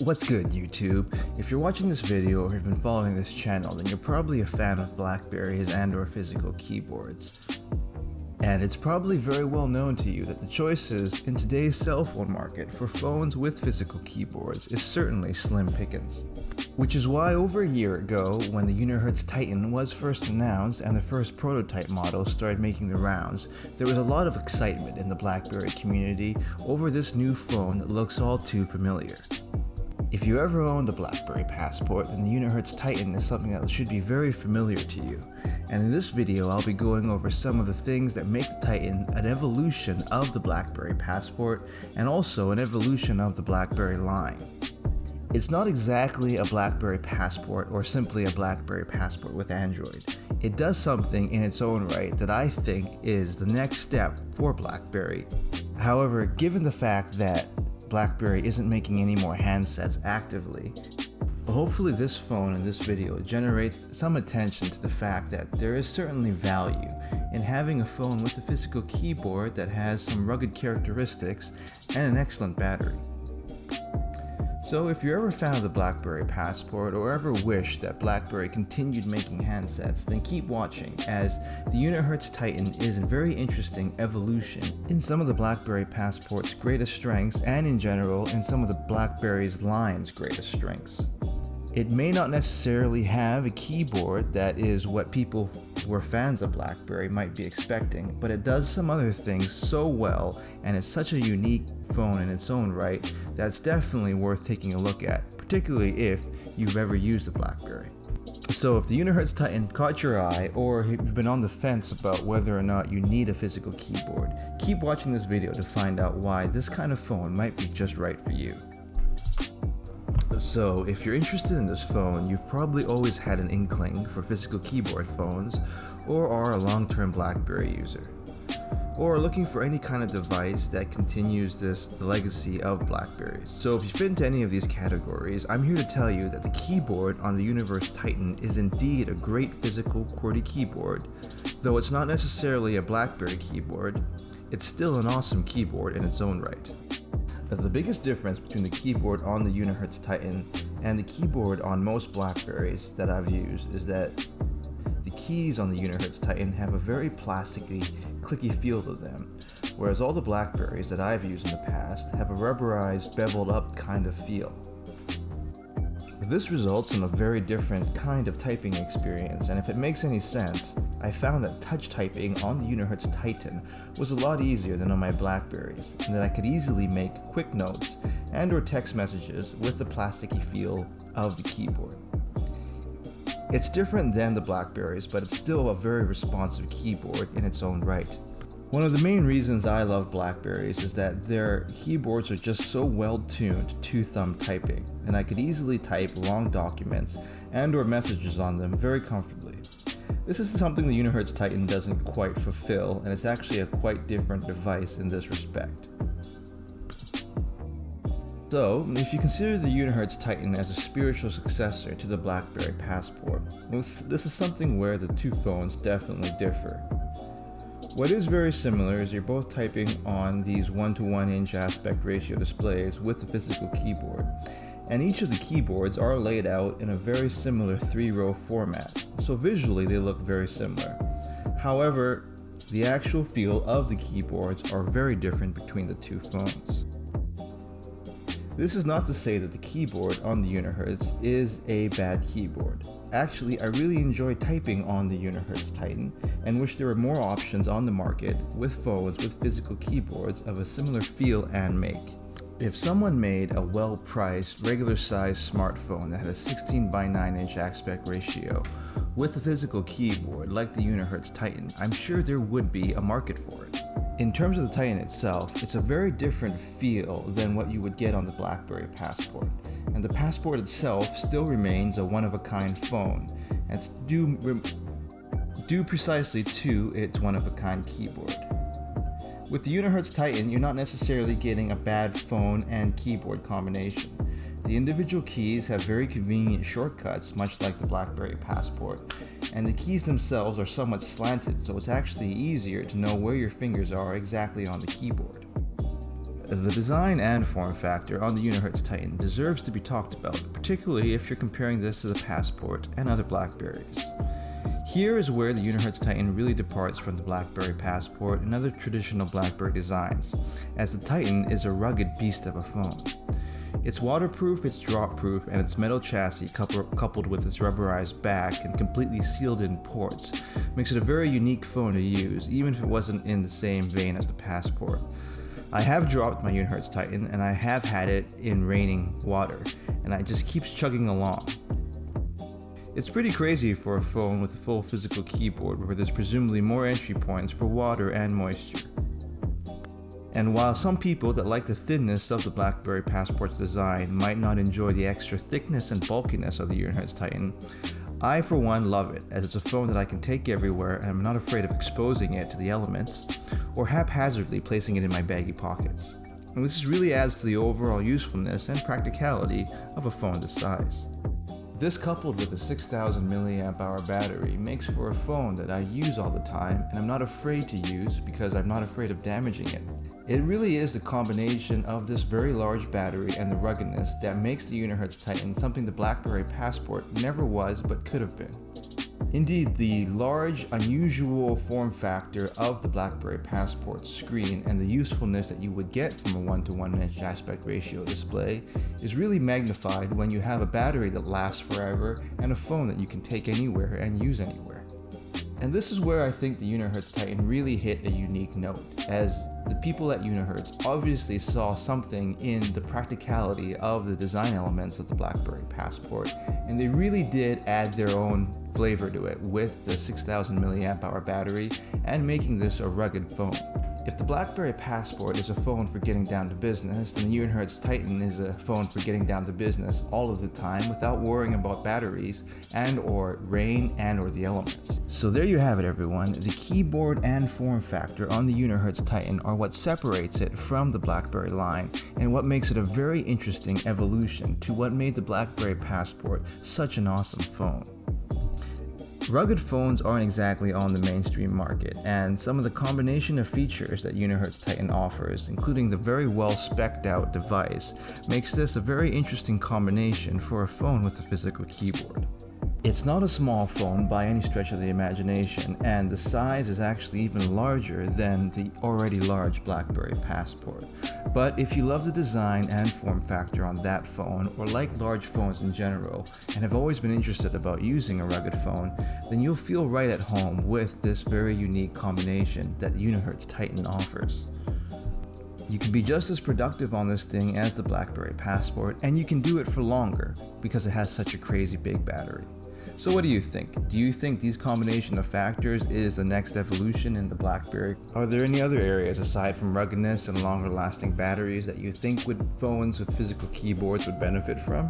What's good, YouTube? If you're watching this video or have been following this channel, then you're probably a fan of Blackberries and/or physical keyboards. And it's probably very well known to you that the choices in today's cell phone market for phones with physical keyboards is certainly slim pickings. Which is why over a year ago, when the Unihertz Titan was first announced and the first prototype model started making the rounds, there was a lot of excitement in the Blackberry community over this new phone that looks all too familiar. If you ever owned a Blackberry Passport, then the Unihertz Titan is something that should be very familiar to you. And in this video, I'll be going over some of the things that make the Titan an evolution of the Blackberry Passport and also an evolution of the Blackberry line. It's not exactly a Blackberry Passport or simply a Blackberry Passport with Android. It does something in its own right that I think is the next step for Blackberry. However, given the fact that Blackberry isn't making any more handsets actively, hopefully this phone in this video generates some attention to the fact that there is certainly value in having a phone with a physical keyboard that has some rugged characteristics and an excellent battery. So if you're ever a fan of the Blackberry Passport or ever wish that Blackberry continued making handsets, then keep watching, as the Unihertz Titan is a very interesting evolution in some of the Blackberry Passport's greatest strengths and in general in some of the Blackberry's line's greatest strengths. It may not necessarily have a keyboard that is what people who are fans of Blackberry might be expecting, but it does some other things so well and it's such a unique phone in its own right that it's definitely worth taking a look at, particularly if you've ever used a Blackberry. So if the Unihertz Titan caught your eye, or you've been on the fence about whether or not you need a physical keyboard, keep watching this video to find out why this kind of phone might be just right for you. So, if you're interested in this phone, you've probably always had an inkling for physical keyboard phones, or are a long-term Blackberry user, or are looking for any kind of device that continues the legacy of Blackberries. So if you fit into any of these categories, I'm here to tell you that the keyboard on the Unihertz Titan is indeed a great physical QWERTY keyboard. Though it's not necessarily a Blackberry keyboard, it's still an awesome keyboard in its own right. The biggest difference between the keyboard on the Unihertz Titan and the keyboard on most Blackberries that I've used is that the keys on the Unihertz Titan have a very plasticky, clicky feel to them, whereas all the Blackberries that I've used in the past have a rubberized, beveled up kind of feel. This results in a very different kind of typing experience, and if it makes any sense, I found that touch typing on the Unihertz Titan was a lot easier than on my Blackberries, and that I could easily make quick notes and/or text messages with the plasticky feel of the keyboard. It's different than the Blackberries, but it's still a very responsive keyboard in its own right. One of the main reasons I love Blackberries is that their keyboards are just so well tuned to thumb typing, and I could easily type long documents and/or messages on them very comfortably. This is something the Unihertz Titan doesn't quite fulfill, and it's actually a quite different device in this respect. So, if you consider the Unihertz Titan as a spiritual successor to the Blackberry Passport, this is something where the two phones definitely differ. What is very similar is you're both typing on these 1:1 inch aspect ratio displays with a physical keyboard, and each of the keyboards are laid out in a very similar 3-row format, so visually they look very similar. However, the actual feel of the keyboards are very different between the two phones. This is not to say that the keyboard on the Unihertz is a bad keyboard. Actually, I really enjoy typing on the Unihertz Titan and wish there were more options on the market with phones with physical keyboards of a similar feel and make. If someone made a well-priced, regular-sized smartphone that had a 16:9 inch aspect ratio with a physical keyboard like the Unihertz Titan, I'm sure there would be a market for it. In terms of the Titan itself, it's a very different feel than what you would get on the Blackberry Passport, and the Passport itself still remains a one-of-a-kind phone, and it's due precisely to its one-of-a-kind keyboard. With the Unihertz Titan, you're not necessarily getting a bad phone and keyboard combination. The individual keys have very convenient shortcuts, much like the Blackberry Passport, and the keys themselves are somewhat slanted, so it's actually easier to know where your fingers are exactly on the keyboard. The design and form factor on the Unihertz Titan deserves to be talked about, particularly if you're comparing this to the Passport and other Blackberries. Here is where the Unihertz Titan really departs from the Blackberry Passport and other traditional Blackberry designs, as the Titan is a rugged beast of a phone. It's waterproof, it's drop-proof, and its metal chassis coupled with its rubberized back and completely sealed-in ports makes it a very unique phone to use, even if it wasn't in the same vein as the Passport. I have dropped my Unihertz Titan, and I have had it in raining water, and it just keeps chugging along. It's pretty crazy for a phone with a full physical keyboard where there's presumably more entry points for water and moisture. And while some people that like the thinness of the Blackberry Passport's design might not enjoy the extra thickness and bulkiness of the Unihertz Titan, I for one love it, as it's a phone that I can take everywhere and I'm not afraid of exposing it to the elements or haphazardly placing it in my baggy pockets. And this really adds to the overall usefulness and practicality of a phone this size. This, coupled with a 6000 mAh battery, makes for a phone that I use all the time and I'm not afraid to use because I'm not afraid of damaging it. It really is the combination of this very large battery and the ruggedness that makes the Unihertz Titan something the Blackberry Passport never was but could have been. Indeed, the large, unusual form factor of the Blackberry Passport screen and the usefulness that you would get from a 1:1 inch aspect ratio display is really magnified when you have a battery that lasts forever and a phone that you can take anywhere and use anywhere. And this is where I think the Unihertz Titan really hit a unique note, as the people at Unihertz obviously saw something in the practicality of the design elements of the Blackberry Passport, and they really did add their own flavor to it with the 6000 mAh battery and making this a rugged phone. If the Blackberry Passport is a phone for getting down to business, then the Unihertz Titan is a phone for getting down to business all of the time without worrying about batteries and or rain and or the elements. So there you have it, everyone. The keyboard and form factor on the Unihertz Titan are what separates it from the Blackberry line and what makes it a very interesting evolution to what made the Blackberry Passport such an awesome phone. Rugged phones aren't exactly on the mainstream market, and some of the combination of features that Unihertz Titan offers, including the very well spec'd out device, makes this a very interesting combination for a phone with a physical keyboard. It's not a small phone by any stretch of the imagination, and the size is actually even larger than the already large Blackberry Passport. But if you love the design and form factor on that phone, or like large phones in general, and have always been interested about using a rugged phone, then you'll feel right at home with this very unique combination that Unihertz Titan offers. You can be just as productive on this thing as the Blackberry Passport, and you can do it for longer because it has such a crazy big battery. So what do you think? Do you think these combination of factors is the next evolution in the Blackberry? Are there any other areas aside from ruggedness and longer lasting batteries that you think phones with physical keyboards would benefit from?